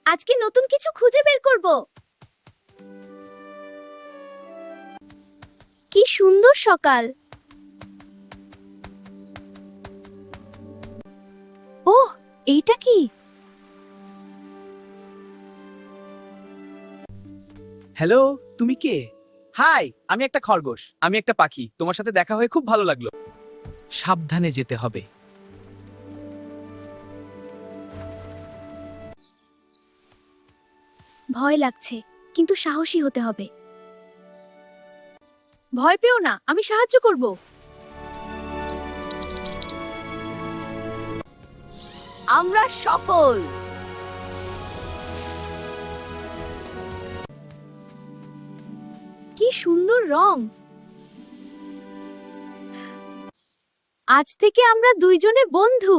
আজকে নতুন কিছু খুঁজে বের করব। কি সুন্দর সকাল। ওহ, এইটা কি? হ্যালো, তুমি কে? হাই, আমি একটা খরগোশ। আমি একটা পাখি। তোমার সাথে দেখা হয়ে খুব ভালো লাগলো। সাবধানে যেতে হবে। ভয় লাগছে, কিন্তু সাহসী হতে হবে। ভয় পেও না, আমি সাহায্য করব। আমরা সফল। কি সুন্দর রং। আজ থেকে আমরা দুইজনে বন্ধু।